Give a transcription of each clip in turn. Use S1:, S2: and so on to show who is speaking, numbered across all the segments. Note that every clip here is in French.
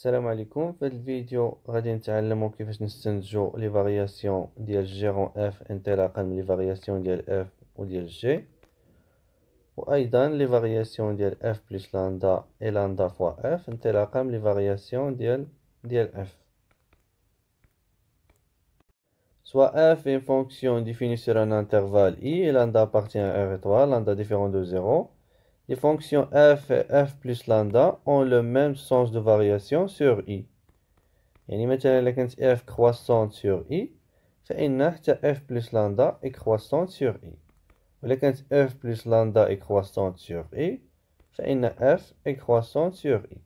S1: السلام عليكم. في هذا الفيديو غادي نتعلموا كيفاش نستنتجوا لي فارياسيون ديال جيرون اف انطلاقا من لي فارياسيون ديال اف وديال جي، وايضا لي فارياسيون ديال اف بلس لاندا اي لاندا فوا اف انطلاقا من لي فارياسيون ديال اف. Soit f est une fonction définie sur un intervalle i et lambda appartient à R étoile, lambda différent de 0. Les fonctions f et f plus lambda ont le même sens de variation sur i. يعني مثلا إلا كانت f croissante sur i فإن حتى f plus lambda est croissante sur i، وإلا كانت f plus lambda est croissante sur i فإن f est croissante sur i.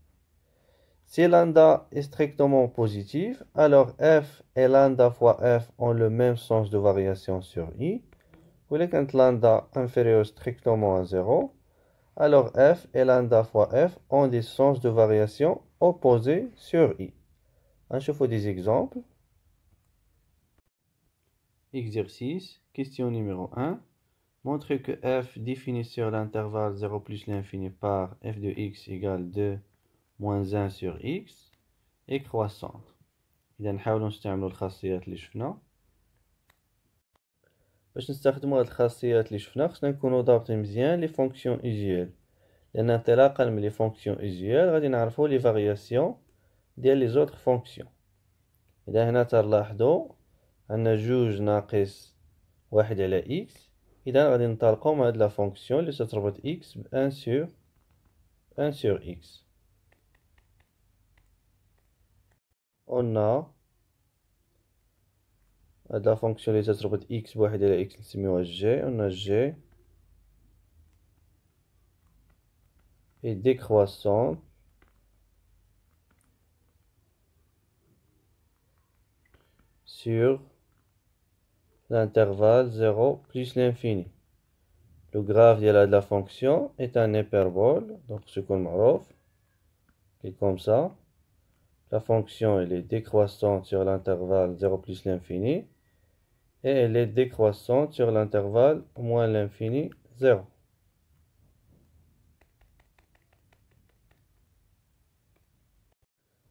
S1: Si lambda est strictement positif, alors f et lambda fois f ont le même sens de variation sur i. Ou quand lambda inférieur strictement à 0, alors f et lambda fois f ont des sens de variation opposés sur i. Je fais des exemples. Exercice, question numéro 1. Montrez que f défini sur l'intervalle 0 plus l'infini par f de x égale 2 moins 1 sur x est croissante. إذا نحاولوا نستعملوا الخاصيات اللي شفنا. باش نستخدموا هاد الخاصيات اللي شفنا خصنا نكونوا ضابطين مزيان لي فونكسيون ايجيال، لأن انطلاقا من لي فونكسيون ايجيال غادي نعرفوا لي فارياسيون ديال لي زوطخ فونكسيون. إذا هنا تلاحظوا عندنا جوج ناقص واحد على إكس، إذا غادي ننطلقو مع هاد لا فونكسيون اللي تتربط إكس ب 1 sur إكس. On a هاد لا فونكسيون اللي تتربط إكس بواحد على إكس نسميوها جي. On a جي est décroissante sur l'intervalle 0 plus l'infini. Le graphe de la fonction est un hyperbole, donc ce qu'on معروف, qui est comme ça. La fonction elle est décroissante sur l'intervalle 0 plus l'infini, et elle est décroissante sur l'intervalle moins l'infini 0.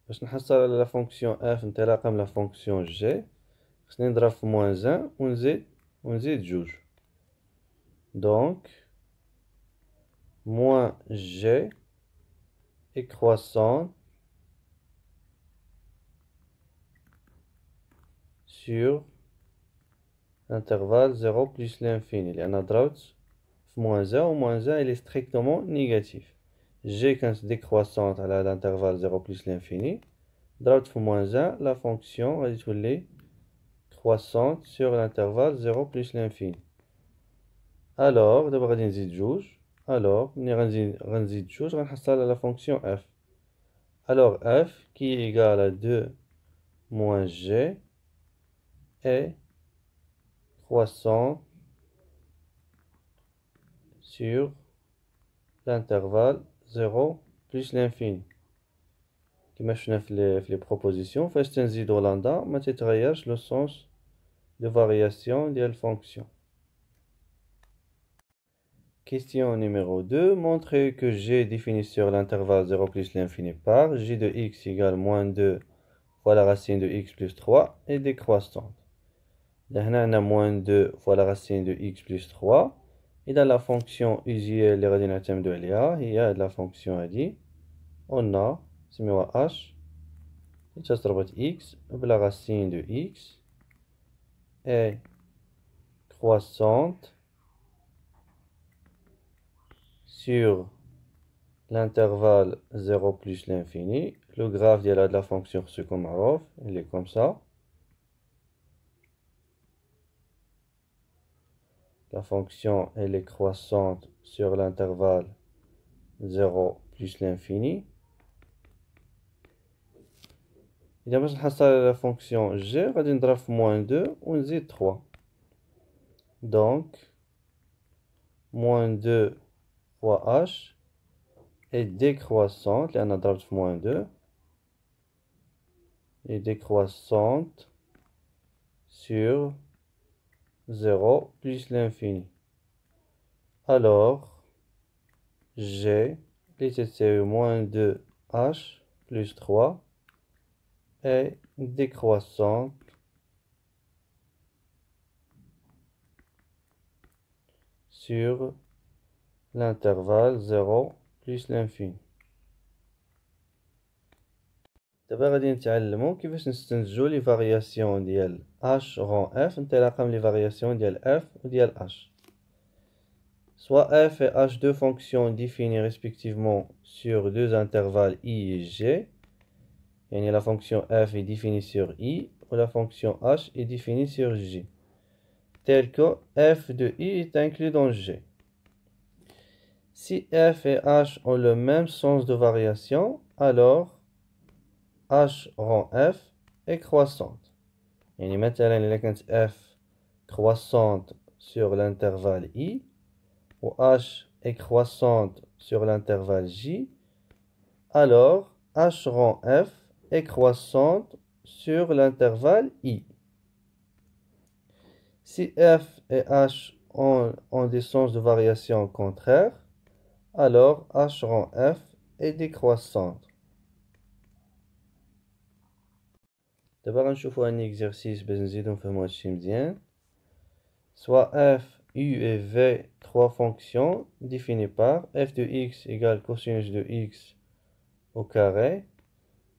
S1: باش نحصل على la fonction f انطلاقا من la fonction g خصني نضرب في moins 1 ونزيد جوج. Donc moins g est croissant sur l'intervalle 0 plus l'infini. لأن ضربت في moins 1 و moins 1 il est strictement négatif. G كانت décroissante على l'intervalle 0 plus l'infini، ضربت في moins 1 la fonction غادي تولي croissante sur l'intervalle 0 plus l'infini. Alors دابا غادي نزيد جوج. Alors ملي غنزيد جوج غنحصل على la fonction f. Alors f qui est égal à 2 moins g est croissant sur l'intervalle 0 plus l'infini. كما شفنا في les propositions فاش تنزيدو لندا ما تتغيرش le sens de variation ديال الفونكسيون. Question numéro 2. Montrez que g défini sur l'intervalle 0 plus l'infini par j de x égale moins 2 fois la racine de x plus 3 est décroissante. هنا عندنا moins 2 fois la racine de x plus 3. إذا la fonction usuelle اللي غادي نعتمدو عليها هي هاد la fonction هادي. On a نسميوها h اللي تتربط x بلا racine de x est croissante sur l'intervalle 0 plus l'infini. Le graphe de la fonction il est comme ça. La fonction elle est croissante sur l'intervalle 0 plus l'infini. إذا باش نحصل على la fonction g غادي نضرب في moins 2 ونزيد 3. Donc moins 2 fois h est décroissante لأن ضربت في moins 2 est décroissante sur 0 plus l'infini. Alors g est moins 2h plus 3 est décroissante sur l'intervalle 0 plus l'infini. دابا غادي نتعلمو كيفاش نستنتجو لي فارياسيون ديال h rond f انطلاقا من لي فارياسيون ديال f وديال h. Soit f et h, deux fonctions définies respectivement sur deux intervalles i et g. Et la fonction f est définie sur i ou la fonction h est définie sur j. Tel que f de i est inclus dans g. Si f et h ont le même sens de variation, alors h rond f est croissante. Et maintenant, il y a f croissante sur l'intervalle i, ou h est croissante sur l'intervalle j, alors h rond f est croissante sur l'intervalle i. Si f et h ont des sens de variation contraires, alors h rond f est décroissante. D'abord, on va un exercice باش نزيدو نفهمو هادشي مزيان. Soit f, u et v, trois fonctions définies par f de x égale cosinus de x au carré,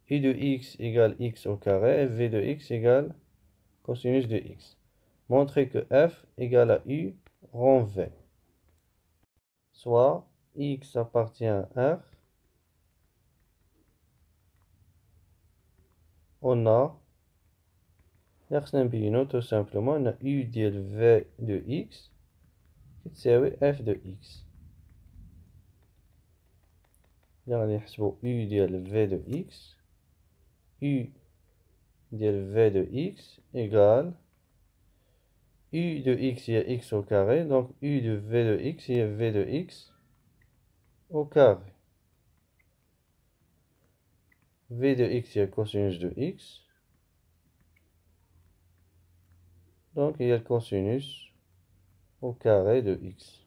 S1: u de x égale x au carré et v de x égale cosinus de x. Montrez que f égale à u rond v. Soit x appartient à R, on a tout simplement on a u ديال v de x تساوي f de x. غادي نحسبو u ديال v de x, u ديال v de x égale u de x هي x au carré, donc u de v de x هي v de x au carré. v de x هي cosinus de x, donc il y a le cosinus au carré de x.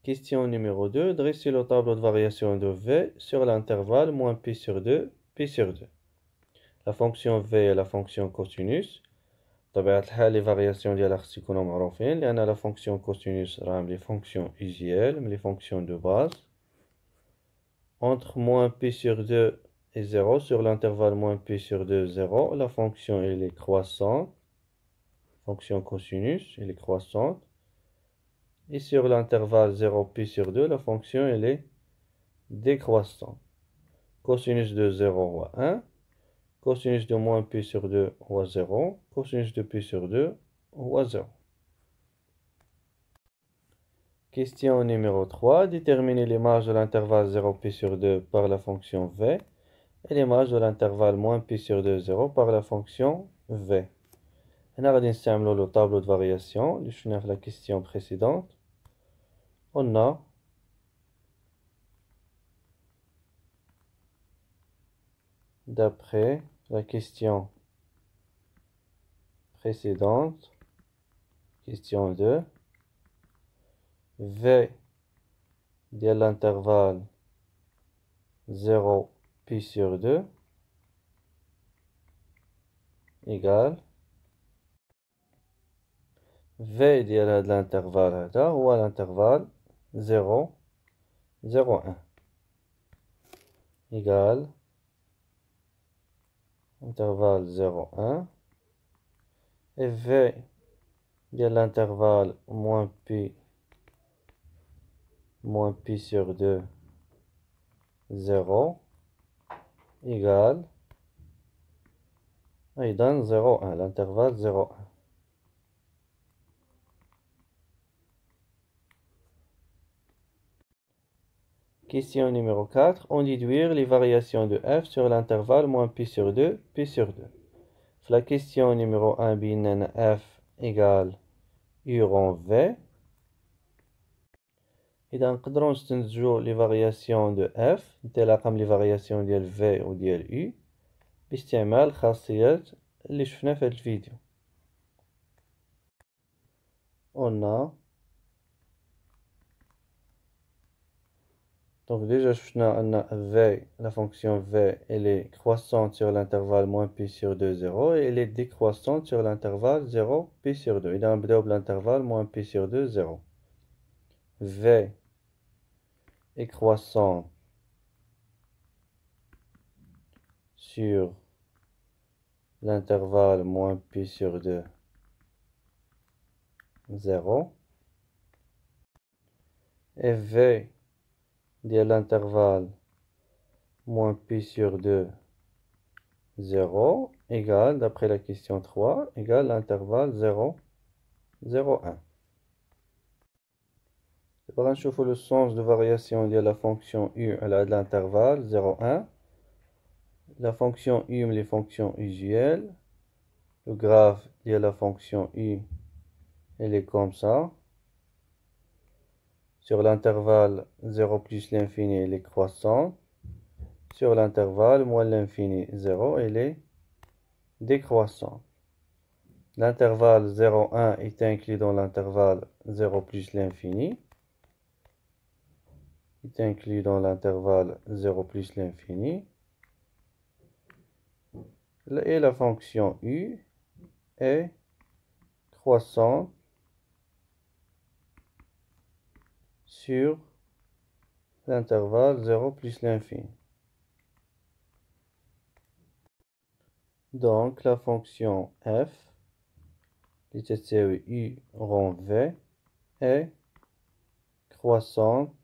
S1: Question numéro 2. Dressez le tableau de variation de v sur l'intervalle moins pi sur 2, pi sur 2. La fonction v est la fonction cosinus. طبيعة الحال les variations ديالها خص يكونوا معروفين لأن la fonction cosinus راهم les fonctions usuelles, les fonctions de base. Entre moins pi sur 2 et 0, sur l'intervalle moins pi sur 2, 0, la fonction elle est croissante. Fonction cosinus, elle est croissante. Et sur l'intervalle 0 pi sur 2, la fonction elle est décroissante. Cosinus de 0 ou 1. Cosinus de moins pi sur 2 ou 0. Cosinus de pi sur 2 ou 0. Question numéro 3. Déterminer les marges de l'intervalle 0 pi sur 2 par la fonction v et les marges de l'intervalle moins pi sur 2, 0 par la fonction v. هنا غادي نستعملو le tableau de variation اللي شفناه في la question précédente. On a d'après la question précédente, question 2, v de l'intervalle 0 pi sur 2 égale v de l'intervalle هذا هو l'intervalle 0, 0, 1 égale intervalle 0, 1 et v de l'intervalle moins pi sur 2, 0 égale أيضا 0, 1, l'intervalle 0, 1. Question numéro 4. On déduire les variations de f sur l'intervalle moins pi sur 2, pi sur 2. La question numéro 1, بينا f égale u rond v. إذا نقدروا نستنتجوا les variations de f انطلاقا من les variations ديال v و ديال u باستعمال الخاصيات اللي شفنا في هذا الفيديو. On a Donc déjà, V, la fonction V, elle est croissante sur l'intervalle moins pi sur 2, 0, et elle est décroissante sur l'intervalle 0, pi sur 2. Il a un double intervalle moins pi sur 2, 0. V est croissant sur l'intervalle moins pi sur 2, 0. Et V de l'intervalle moins pi sur 2, 0 égale, d'après la question 3, égale l'intervalle 0, 0, 1. On نشوفوا le sens de variation de la fonction u à l'intervalle 0, 1. La fonction u, les fonctions usuelles. Le graphe de la fonction u, elle est comme ça. Sur l'intervalle 0 plus l'infini, elle est croissante. Sur l'intervalle moins l'infini 0, elle est décroissante. L'intervalle 0, 1 est inclus dans l'intervalle 0 plus l'infini. Est inclus dans l'intervalle 0 plus l'infini. Et la fonction u est croissante sur l'intervalle 0 plus l'infini. Donc, la fonction f, u rond v, est croissante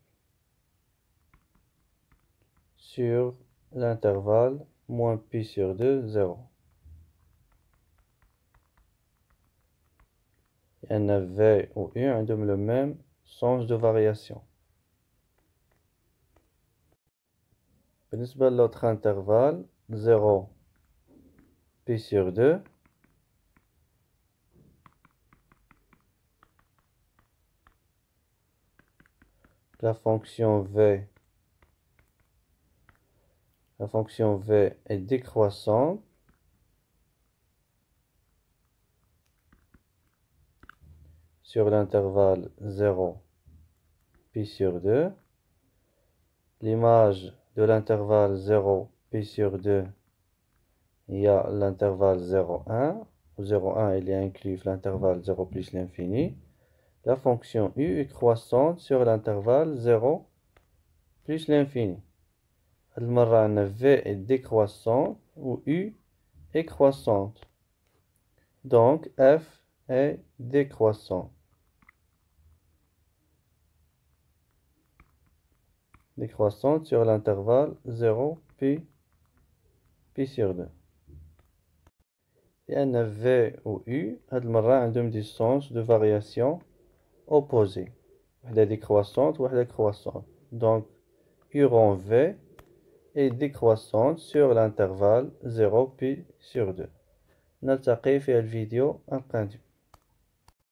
S1: sur l'intervalle moins pi sur 2, 0. Et un v ou u ont le même sens de variation. بالنسبة l'autre intervalle, 0 pi sur 2. La fonction v est décroissante sur l'intervalle 0 pi sur 2. L'image de l'intervalle 0 pi sur 2, il y a l'intervalle 0, 1. 0, 1, il est inclus l'intervalle 0 plus l'infini. La fonction u est croissante sur l'intervalle 0 plus l'infini. المرة v est décroissante ou u est croissante. Donc f est décroissant. Décroissante sur l'intervalle 0 pi sur 2. لأن v ou u هاد المرة عندهم des sens de variation opposés. واحدة décroissante وواحدة croissante. Donc u rond v est décroissante sur l'intervalle 0 pi sur 2. نلتقي في الفيديو القادم.